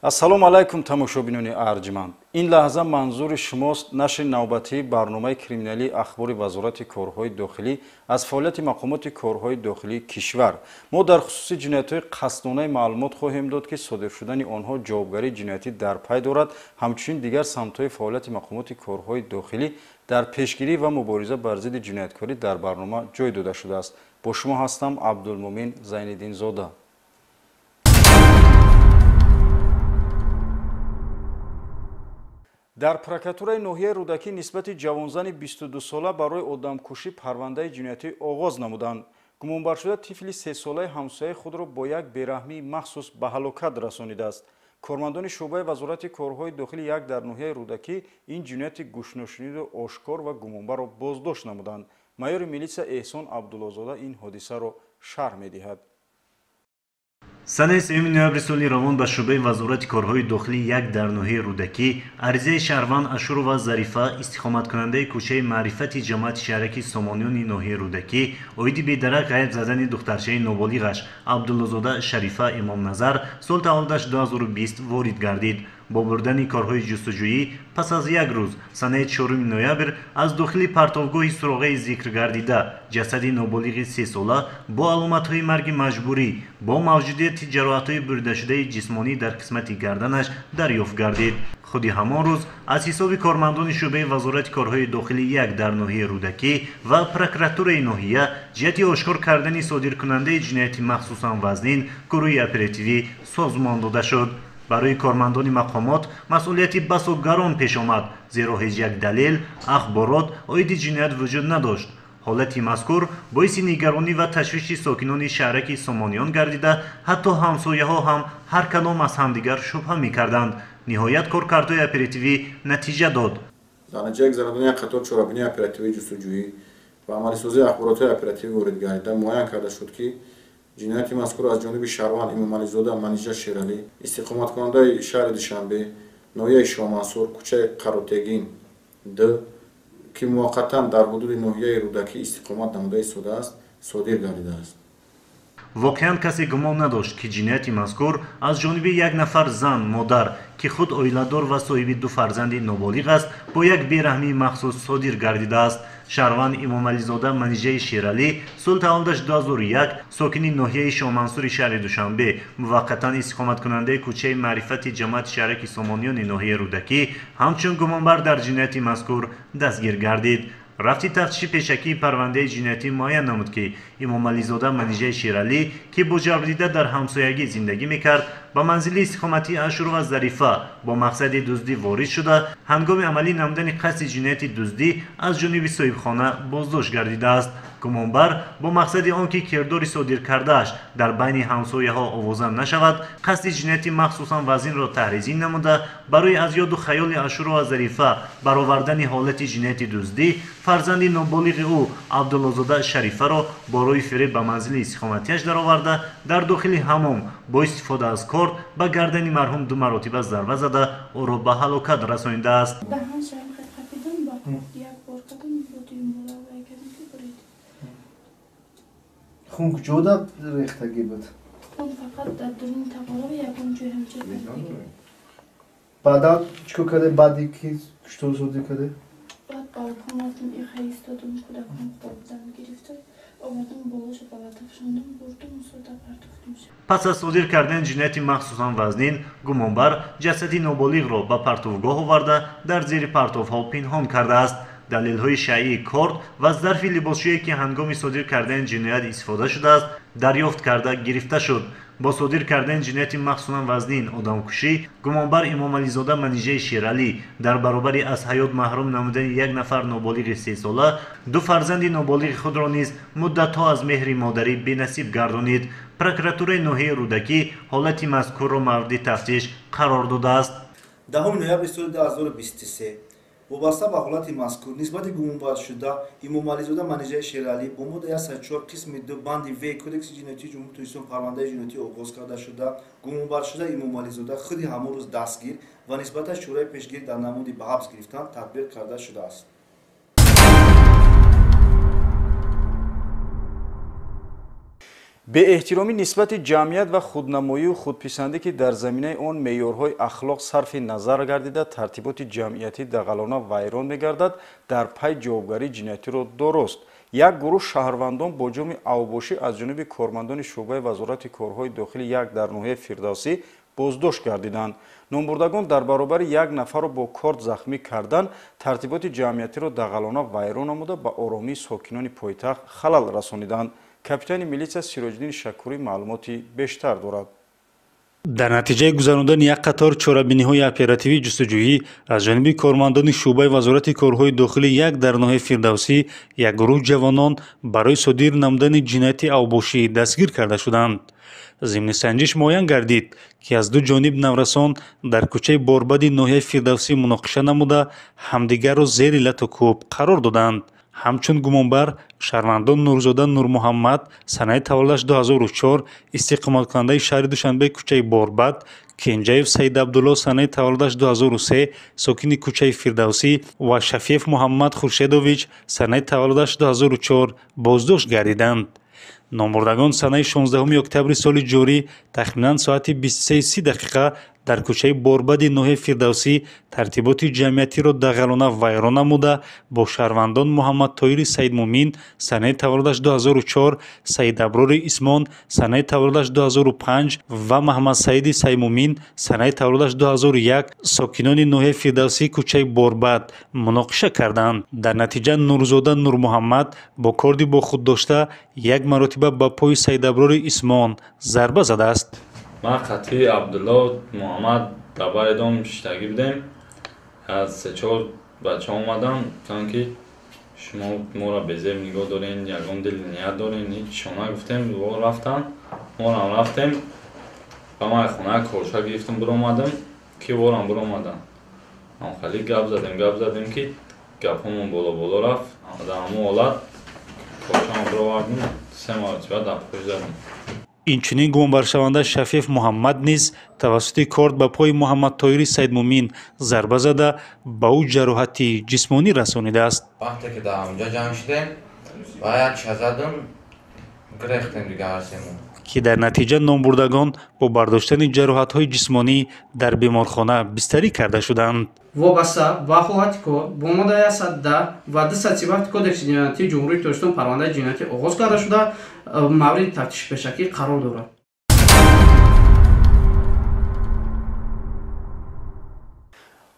ассалому алайкум тамошобинони арҷманд. Ин лаҳза манзури шумост. Нашри навбатии барномаи криминалии ахбори вазорати корҳои дохилӣ аз фаъолияти мақомоти корҳои дохилии кишвар. Мо дар хусуси ҷиноятҳои қасдонаи маълумот хоҳем дод, ки содир шудани онҳо ҷавобгарии ҷиноятӣ дар пай дорад. Ҳамчунин дигар самтҳои фаъолияти мақомоти корҳои дохилӣ дар пешгирӣ ва мубориза бар зидди ҷинояткорӣ дар барнома ҷой дода шудааст. Бо шумо ҳастам Абдулмумин Зайниддинзода. дар прокуратураи ноҳияи Рӯдакӣ нисбати ҷавонзани 22-сола барои одамкушӣ парвандаи ҷиноятӣ оғоз намуданд. Гумонбаршуда тифли 3-солаи ҳамсояи худро бо як бераҳмии махсус ба ҳалокат расонидааст. Кормандони шӯъбаи вазорати корҳои дохили як дар ноҳияи Рӯдакӣ ин ҷинояти гӯшношинидро ошкор ва гумонбарро боздошт намуданд. майёри милитсия Эҳсон Абдуллозода ин ҳодисаро шарҳ медиҳад. Сани 3 ноябри соли равон ба шӯъбаи вазорати корҳои дохилӣ як дар ноҳияи Рӯдакӣ аризаи Шаҳрванд Ашурова Зарифа, истиқоматкунандаи кӯчаи маърифати ҷамоати шаҳраки Сомониёни ноҳияи Рӯдакӣ оиди бедарак ғайб задани духтарчаи ноболиғаш Абдуллозода Шарифа Имомназар соли таваллудаш 2020 ворид гардид. Бо бурдани корҳои ҷустуҷӯӣ пас аз як рӯз санаи 4 ноябр аз дохили партовгоҳи суроғаи зикргардида ҷасади ноболиғи 3-сола бо аломатҳои марги маҷбурӣ бо мавҷудияти ҷароҳатҳои буридашудаи ҷисмонӣ дар қисмати гарданаш дарёфт гардид. худи ҳамон рӯз аз ҳисоби кормандони шӯъбаи вазорати корҳои дохилӣ як дар ноҳияи Рӯдакӣ ва прокуратураи ноҳия ҷиҳати ошкор кардани содиркунандаи ҷинояти махсусан вазнин гурӯҳи оперативӣ созмон дода шуд. барои кормандони мақомот масъулияти басо гарон пеш омад, зеро ҳеҷ як далел, ахборот оиди ҷиноят вуҷуд надошт. ҳолати мазкур боиси нигаронӣ ва ташвиши сокинони шаҳраки Сомониён гардида, ҳатто ҳамсояҳо ҳам ҳар кадом аз ҳамдигар шубҳа мекарданд. ниҳоят коркардҳои оперативӣ натиҷа дод. дар натиҷаи гузарондани як қатор чорабинии оперативии ҷустуҷӯӣ ва амалисозии ахборотҳои оперативӣ ворид гардида муайян карда шуд, ки ҷинояти мазкур аз ҷониби Шаҳрванд Имомализода Манижа Шералӣ, истиқоматкунандаи шаҳри Душанбе, ноҳияи Шоҳмансур, кӯчаи Қаротегин Д, ки муваққатан дар ҳудуди ноҳияи Рӯдакӣ истиқомат намуда истодааст, содир гардидааст. воқеан касе гумон надошт, ки ҷинояти мазкур аз ҷониби як нафар зан модар, ки худ оиладор ва соҳиби 2 фарзанди ноболиғ аст, бо як бераҳмии махсус содир гардидааст. Шаҳрванд Имомализода Манижаи Шералӣ соли таваллудаш 2001 сокини ноҳияи Шоҳмансури шаҳри Душанбе, муваққатан истиқоматкунандаи кӯчаи маърифати ҷамоати шаҳраки Сомониёни ноҳияи Рӯдакӣ ҳамчун гумонбар дар ҷинояти мазкур дастгир гардид. рафти тафтиши пешакии парвандаи ҷиноятӣ муайян намуд, ки Имомализода Манижаи Шералӣ, ки бо ҷабрдида дар ҳамсоягӣ зиндагӣ мекард, ба манзили истиқомати Ашурова Зарифа бо мақсади дуздӣ ворид шуда, ҳангоми амалӣ намудани қасди ҷинояти дуздӣ аз ҷониби соҳибхона боздошт гардидааст. гумонбар бо мақсади он ки кирдори содиркардааш дар байни ҳамсояҳо овозан нашавад, қасди ҷинояти махсусан вазнинро таҳризӣ намуда, барои аз ёду хаёли Ашурова Зарифа баровардани ҳолати ҷинояти дуздӣ фарзанди ноболиғи ӯ Абдуллозода Шарифаро бо роҳи фиреб ба манзили истиқоматиаш дароварда, дар дохили ҳамом бо истифода аз корд ба гардани марҳум 2 маротиба зарба зада, ӯро ба ҳалокат расонидааст. خون کجا ریختگی بود؟ خون فقط در درون تقارب یکم جوی همچه ریختگی. بعدا چیکار کرده؟ بعدی که چطور سودی کرده؟ بعد بالکن رفتم ایخه ایستادم کودکم خوابیدن گرفته. آمدم بالاش بالا تفشاندم بردم و سودا پرداختیم شد. پس از صادر کردن جنایتی مخصوصا وزنین، گمانبر جسدی نابالغ را به پرتوگاه آورده در زیر پرتوها پنهان کرده است. دلیل‌های شایع کارد و ظرف لباسشویی که هنگام صادر کردن جنایت استفاده شده است دریافت کرده گرفته شد. با صادر کردن جنایت مخصوصا وزنین آدمکشی، گمانبر امامعلیزاده منیژه شیرالی در برابر از حیات محروم نمودن یک نفر نابالغ 3 ساله، 2 فرزند نابالغ خود را نیز مدت‌ها از مهر مادری بی‌نصیب گردانید. پروکوراتورای ناحیه رودکی حالت مذکور را مورد تفتیش قرار داده است. 10 ноябри соли 2023 وابسته به حالت مذکور نسبت گمانبر شده امامعلیزاده منیژه شیرالی با ماده 104 قسم 2 بند وی کدکس جنایتی جمهوری اسلامی پرونده جنایتی آغاز کرده شده. گمانبر شده امامعلیزاده خود همان روز دستگیر و نسبت شورای پیشگیری در نمود به حبس گرفتن تطبیق کرده شده است. беэҳтиромӣ нисбати ҷамъият ва худнамоию худписандӣ ки дар заминаи он меъёрҳои ахлоқ сарфи назар гардида тартиботи ҷамъиятӣ дағалона вайрон мегардад дар пай ҷавобгарии ҷиноятиро дорост. як гурӯҳ шаҳрвандон бо ҷурми авбошӣ аз ҷониби кормандони шуъбаи вазорати корҳои дохилӣ як дар ноҳияи Фирдавсӣ боздошт гардиданд. номбурдагон дар баробари як нафарро бо корд захмӣ кардан тартиботи ҷамъиятиро дағалона вайрон намуда ба оромии сокинони пойтахт халал расониданд. капитани милитсия Сироҷиддин Шакурӣ маълумоти бештар дорад. дар натиҷаи гузарондани як қатор чорабиниҳои оперативии ҷустуҷӯӣ аз ҷониби кормандони шуъбаи вазорати корҳои дохилӣ як дар ноҳияи Фирдавсӣ як гурӯҳ ҷавонон барои содир намудани ҷинояти авбошӣ дастгир карда шуданд. зимни санҷиш муайян гардид ки аз ду ҷониб наврасон дар кӯчаи борбади ноҳияи Фирдавсӣ муноқиша намуда ҳамдигарро зери лату кӯб қарор доданд. ҳамчун гумонбар шаҳрвандон Нурзода Нурмуҳаммад санаи таваллудаш 2004 истиқоматкунандаи шаҳри Душанбе кӯчаи Борбад, Кенҷаев Саид Абдулло санаи таваллудаш 2003 сокини кӯчаи Фирдавсӣ ва Шафиев Муҳаммад Хуршедович санаи таваллудаш 2004 боздошт гардиданд. номбурдагон санаи 16 октябри соли ҷорӣ тахминан соати 23:30 дар кӯчаи Борбади ноҳияи Фирдавсӣ тартиботи ҷамъиятиро дағалона вайрон намуда бо шаҳрвандон Муҳаммад Тоҳири Саидмумин санаи таваллудаш 2004, Саид Аброри Исмон санаи таваллудаш 2005 ва Маҳмад Саиди Саидмумин санаи таваллудаш 2001 сокинони ноҳияи Фирдавсӣ кӯчаи Борбад муноқиша карданд. дар натиҷа Нурзода Нурмуҳаммад бо корди бо худ дошта як маротиба ба пои Саид Аброри Исмон зарба задааст. ما قطعی عبدالله محمد دبای دام شتگی بودیم از 3-4 بچه اومدم گفتن که شما ما را به زیر نگاه دارین یکم دل نیت دارین هیچ شما گفتیم و رفتن ما را رفتیم و ما خونه کارشا گرفتم برو اومدم که بارم برو اومدم هم خیلی گپ زدیم که گپمون بالا رفت در همون حالت کارشا برو آوردیم 3 مرتبه دپخوش زدیم. инчунин гумонбаршаванда Шафиев Муҳаммад низ тавассути корд ба пои Муҳаммад Тоҳири Саидмумин зарба зада ба ӯ ҷароҳати ҷисмонӣ расонидааст. вақте ки дар онҷо ҷамъ шудем ва як шазадум гирехтем дигар семон ки дар натиҷа номбурдагон бо бардоштани ҷароҳатҳои ҷисмонӣ дар беморхона бистарӣ карда шуданд. вобаста ба ҳолати кор бо моддаи 110 ва 230 кодекси ҷиноятии ҷумҳурии Тоҷикистон парвандаи ҷиноятӣ оғоз карда шуда мавриди тафтиши пешакӣ қарор дорад.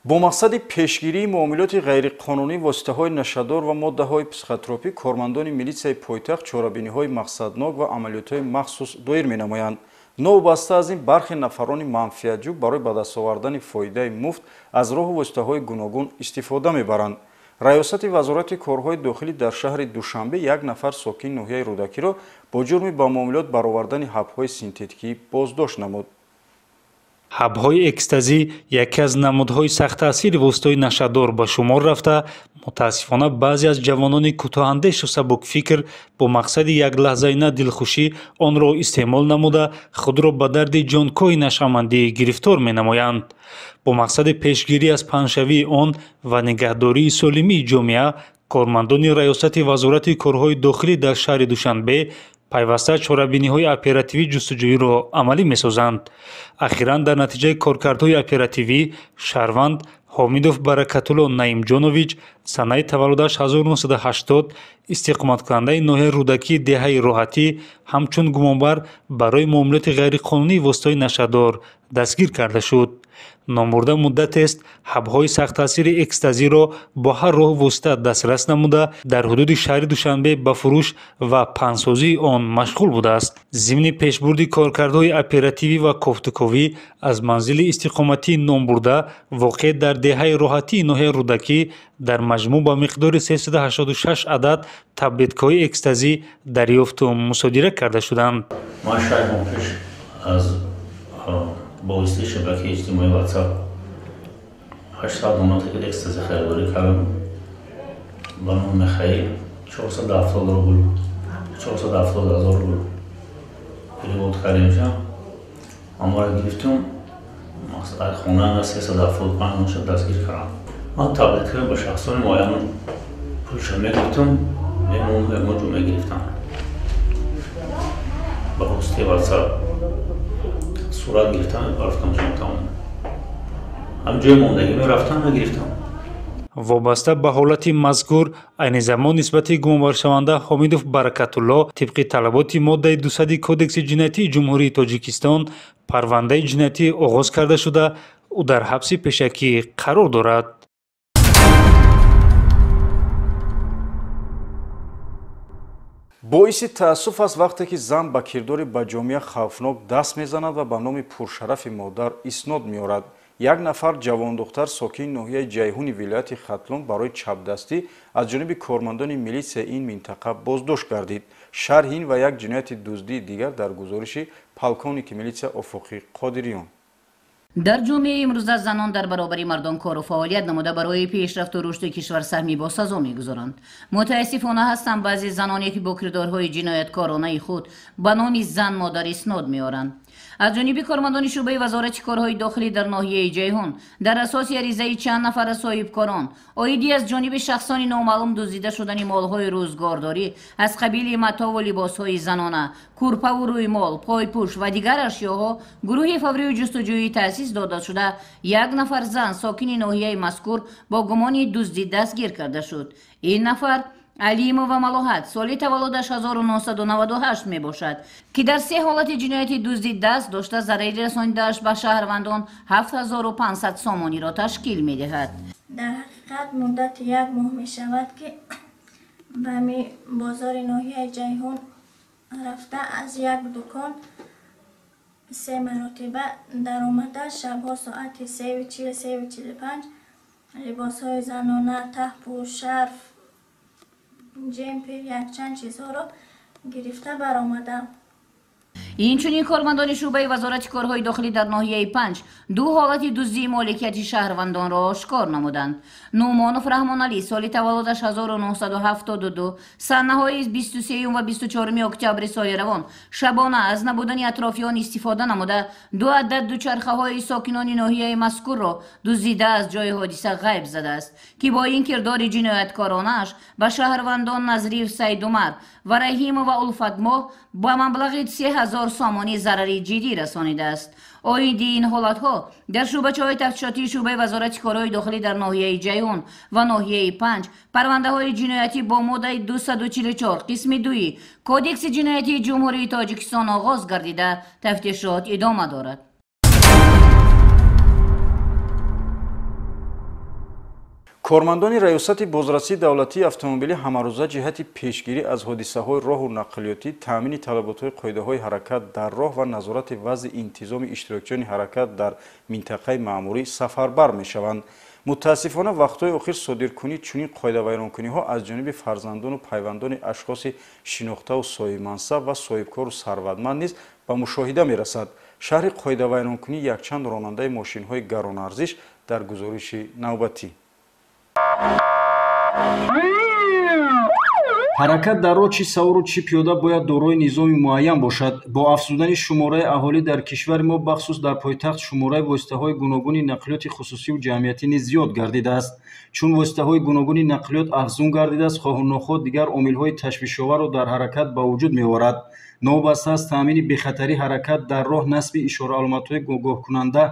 бо мақсади пешгирии муомилоти ғайриқонунӣ воситаҳои нашадор ва моддаҳои психотропӣ кормандони милитсияи пойтахт чорабиниҳои мақсаднок ва амалиётҳои махсус доир менамоянд. новобаста аз ин бархе нафарони манфиатҷӯ барои ба даст овардани фоидаи муфт аз роҳу воситаҳои гуногун истифода мебаранд. раёсати вазорати корҳои дохилӣ дар шаҳри Душанбе як нафар сокини ноҳияи Рӯдакиро бо ҷурми ба муомилот баровардани ҳабҳои синтетикӣ боздошт намуд. ҳабҳои экстазӣ яке аз намудҳои сахттаъсири воситаҳои нашадор ба шумор рафта мутаассифона баъзе аз ҷавонони кӯтоҳандешу сабукфикр бо мақсади яклаҳзаина дилхушӣ онро истеъмол намуда худро ба дарди ҷонкоҳи нашъамандӣ гирифтор менамоянд. бо мақсади пешгирӣ аз паҳншавии он ва нигаҳдории солимии ҷомеа кормандони раёсати вазорати корҳои дохилӣ дар шаҳри Душанбе пайваста чорабиниҳои оперативии ҷустуҷӯиро амалӣ месозанд. ахиран дар натиҷаи коркардҳои оперативӣ шаҳрванд ҳомидов Баракатулло Наимҷонович санаи таваллудаш 1980 истиқоматкунандаи ноҳияи Рӯдакии деҳаи Роҳатӣ ҳамчун гумонбар барои муомилоти ғайриқонунии воситаҳои нашадор дастгир карда шуд. номбурда муддатест ҳабҳои сахттаъсири экстазиро бо ҳар роҳу восита дастрас намуда дар ҳудуди шаҳри Душанбе ба фурӯш ва панҳсозии он машғул будааст. зимни пешбурди коркардҳои оперативӣ ва кофтуковӣ аз манзили истиқоматии номбурда воқеъ дар деҳаи Роҳатии ноҳияи Рӯдакӣ дар маҷмӯъ ба миқдори 386 адад таблеткаҳои экстазӣ дарёфту мусодира карда шуданд. با واسطه شبکه اجتماعی واتساپ 800 دونات اکستازی خریداری کردم با نام خیر 470 روبل 470,000 روبل перевод کردیم اما را گرفتم از خونه 375 نوشه دستگیر کردم. من تابلت که با شخصان معین پولشو میگرفتم میمون جمعه گرفتم واسطه واتساپ صورت گرفتم رفتم جمعتان همجای موندگی می رفتم نگرفتم. وابسته به حالت مذکور عین زمان نسبت گمانبرشونده حامدов برکتالله طبق طلبات ماده 200 کودکس جنایتی جمهوری تاجیکستان پرونده جنایتی آغاز کرده شده او در حبس پیشکی قرار دارد. боиси таассуф аст вақте ки зан ба кирдори баҷомия хавфнок даст мезанад ва ба номи пуршарафи модар иснод меорад. як нафар ҷавондухтар сокини ноҳияи ҷайҳуни вилояти хатлон барои чапдастӣ аз ҷониби кормандони милисияи ин минтақа боздошт гардид. шарҳи ин ва як ҷинояти дуздии дигар дар гузориши полковники милисия офоқӣ қодириён. дар ҷомеаи имрӯза занон дар баробари мардон кору фаъолият намуда барои пешрафту рушди кишвар саҳми босазо мегузоранд. мутаассифона ҳастанд баъзе заноне ки бо кирдорҳои ҷинояткоронаи худ ба номи зан модар иснод меоранд. аз ҷониби кормандони шӯъбаи вазорати корҳои дохилӣ дар ноҳияи ҷайҳун дар асоси аризаи чанд нафара соҳибкорон оидӣ аз ҷониби шахсони номаълум дуздида шудани молҳои рӯзгордорӣ аз қабили матову либосҳои занона, курпаву рӯймол, пойпӯш ва дигар ашёҳо гурӯҳи фаврию ҷустуҷӯӣ таъсис дода шуда як нафар зан сокини ноҳияи мазкур бо гумони дуздӣ дастгир карда шуд. ин нафар алимова малоҳат соли таваллудаш 1998 мебошад ки дар се ҳолати ҷинояти дуздӣ даст дошта зарари расонидааш ба шаҳрвандон 7500 сомониро ташкил медиҳад. дар ҳақиқат муддати як моҳ мешавад ки ба бозори ноҳияи ҷайҳун рафта аз як дукон 3 маротиба даромада шабҳо соати 3:40-3:45 либосҳои занона, таҳпу, шарф, ҷемпер, якчанд чизҳоро гирифта баромадам. инчунин кормандони шӯъбаи вазорати корҳои дохилӣ дар ноҳияи 5 ду ҳолати дуздии моликияти шаҳрвандонро ошкор намуданд. нӯмонов раҳмоналӣ соли таваллудаш 1972 санаҳои 23 ва 24 октябри соли равон шабона аз набудани атрофиён истифода намуда 2 адад дучархаҳои сокинони ноҳияи мазкурро дуздида аз ҷои ҳодиса ғайб задааст ки бо ин кирдори ҷинояткоронааш ба шаҳрвандон Назрив Сайдумар ва Раҳимова Улфатмоҳ ба маблағи 3000 сомонӣ зарари ҷиддӣ расонидааст. оиди ин ҳолатҳо дар шӯъбачаҳои тафтишотии шӯъбаи вазорати корҳои дохилӣ дар ноҳияи ҷайҳун ва ноҳияи 5 парвандаҳои ҷиноятӣ бо моддаи 244 қисми 2 кодекси ҷиноятии ҷумҳурии тоҷикистон оғоз гардида тафтишот идома дорад. кормандони раёсати бозрасии давлатии автомобили ҳамарӯза ҷиҳати пешгирӣ аз ҳодисаҳои роҳу нақлиётӣ таъмини талаботҳои қоидаҳои ҳаракат дар роҳ ва назорати вазъи интизоми иштирокчиёни ҳаракат дар минтақаи маъмурӣ сафарбар мешаванд. мутаассифона вақтҳои охир содиркунии чунин қоидавайронкуниҳо аз ҷониби фарзандону пайвандони ашхоси шинохтаву соҳибмансаб ва соҳибкору сарватманд низ ба мушоҳида мерасад. шаҳри қоидавайронкунии якчанд ронандаи мошинҳои гаронарзиш дар гузориши навбатӣ. ҳаракат дар роҳ чӣ савору чӣ пиёда бояд дорои низоми муайян бошад. бо афзудани шумораи аҳолӣ дар кишвари мо бахусус дар пойтахт шумораи воситаҳои гуногуни нақлиёти хусусиву ҷамъиятӣ низ зиёд гардидааст. чун воситаҳои гуногуни нақлиёт афзун гардидааст хоҳу нохоҳ дигар омилҳои ташвишоварро дар ҳаракат ба вуҷуд меорад. новбаста аз таъмини бехатарии ҳаракат дар роҳ насби ишорааломатҳои огоҳкунанда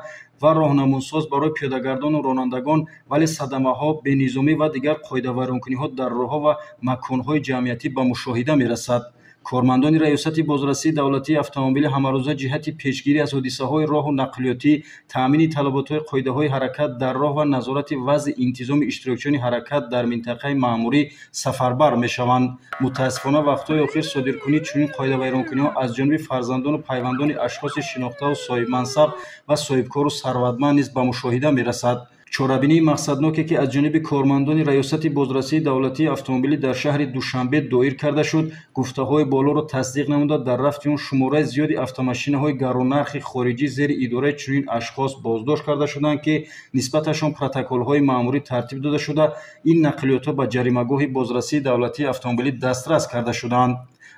ва роҳнамусоз барои пиёдагардону ронандагон вале садамаҳо бенизомӣ ва дигар қоидавайронкуниҳо дар роҳҳо ва маконҳои ҷамъиятӣ ба мушоҳида мерасад. кормандони раёсати бозрасии давлатии автомобили ҳамарӯза ҷиҳати пешгирӣ аз ҳодисаҳои роҳу нақлиётӣ таъмини талаботҳои қоидаҳои ҳаракат дар роҳ ва назорати вазъи интизоми иштирокчиёни ҳаракат дар минтақаи маъмурӣ сафарбар мешаванд. мутаассифона вақтҳои охир содиркунии чунин қоидавайронкуниҳо аз ҷониби фарзандону пайвандони ашхоси шинохтаву соҳибмансаб ва соҳибкору сарватманд низ ба мушоҳида мерасад. чорабинии мақсадноке ки аз ҷониби кормандони раёсати бозрасии давлатии автомобилӣ дар шаҳри душанбе доир карда шуд гуфтаҳои болоро тасдиқ намуда дар рафти он шумораи зиёди автомошинаҳои гаронархи хориҷӣ зери идораи чунин ашхос боздошт карда шуданд ки нисбаташон протоколҳои маъмурӣ тартиб дода шуда ин нақлиётҳо ба ҷаримагоҳи бозрасии давлатии автомобилӣ дастрас карда шуданд.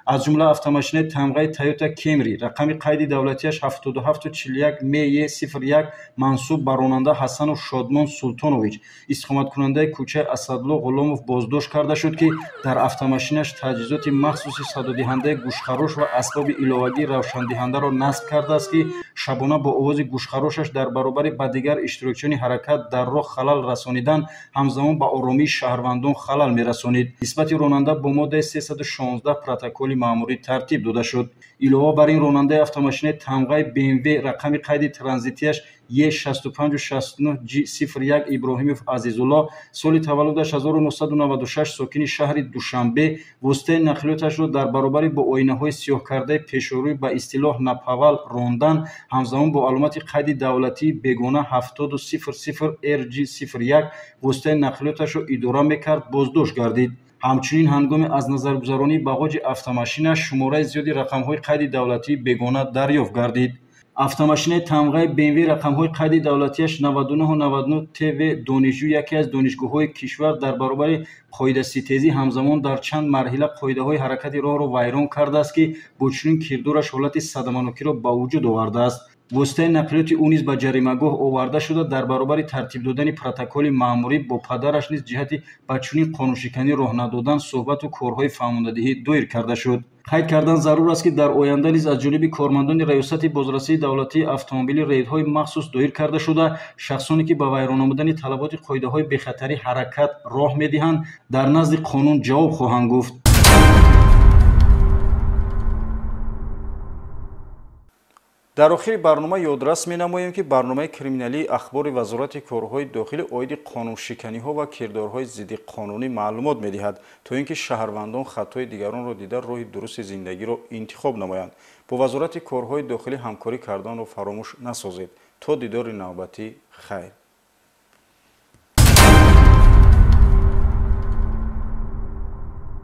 аз ҷумла автомошинаи тамғаи Toyota Camry рақами қайди давлатиаш 7741 МЕ 01 мансуб ба ронанда Ҳасану Шодмон Султонович истиқоматкунандаи кӯчаи Асадулло Ғуломов боздошт карда шуд, ки дар автомошинаш таҷҳизоти махсуси садодиҳандаи гӯшхарош ва асбоби иловагии равшандиҳандаро насб кардааст, ки шабона бо овози гӯшхарошаш дар баробари ба дигар иштирокчиёни ҳаракат дар роҳ халал расонидан ҳамзамон ба оромии шаҳрвандон халал мерасонид. Нисбати ронанда бо моддаи 316 протоколи маъмурӣ тартиб дода шуд. Илова бар ин ронандаи автомошинаи тамғаи BMW рақами қайди транзитияш Е6569 G01 Иброҳимов Азизулло соли таваллудаш 1996 сокини шаҳри Душанбе воситаи нақлиёташро дар баробари бо оинаҳои сиёҳкардаи пешорӯй ба истилоҳ напавал рондан ҳамзамон бо аломати қайди давлатии бегона 7000 RG01 воситаи нақлиёташро идора мекард, боздошт гардид. ҳамчунин ҳангоми аз назаргузаронии багоҷи автомошина шумораи зиёди рақамҳои қайди давлатии бегона дарёфт гардид. автомошинаи тамғаи BMW рақамҳои қайди давлатиаш 9999 ТВ донишҷӯ яке аз донишгоҳҳои кишвар дар баробари қоидаситезӣ ҳамзамон дар чанд марҳила қоидаҳои ҳаракати роҳро вайрон кардааст, ки бо чунин кирдораш ҳолати садаманокиро ба вуҷуд овардааст. воситаи нақлиёти ӯ низ ба ҷаримагоҳ оварда шуда дар баробари тартиб додани протоколи маъмурӣ бо падараш низ ҷиҳати ба чунин қонуншиканӣ роҳ надодан суҳбату корҳои фаҳмондадиҳӣ доир карда шуд. қайд кардан зарур аст, ки дар оянда низ аз ҷониби кормандони раёсати бозрасии давлатии автомобили рейдҳои махсус доир карда шуда шахсоне ки ба вайрон омадани талаботи қоидаҳои бехатарии ҳаракат роҳ медиҳанд дар назди қонун ҷавоб хоҳанд гуфт. дар охири барнома ёдрас менамоем, ки барномаи криминалии ахбори вазорати корҳои дохилӣ оиди қонуншиканиҳо ва кирдорҳои зидди қонунӣ маълумот медиҳад, то ин ки шаҳрвандон хатои дигаронро дида роҳи дурусти зиндагиро интихоб намоянд. бо вазорати корҳои дохилӣ ҳамкорӣ карданро фаромӯш насозед. то дидори навбатӣ, хайр.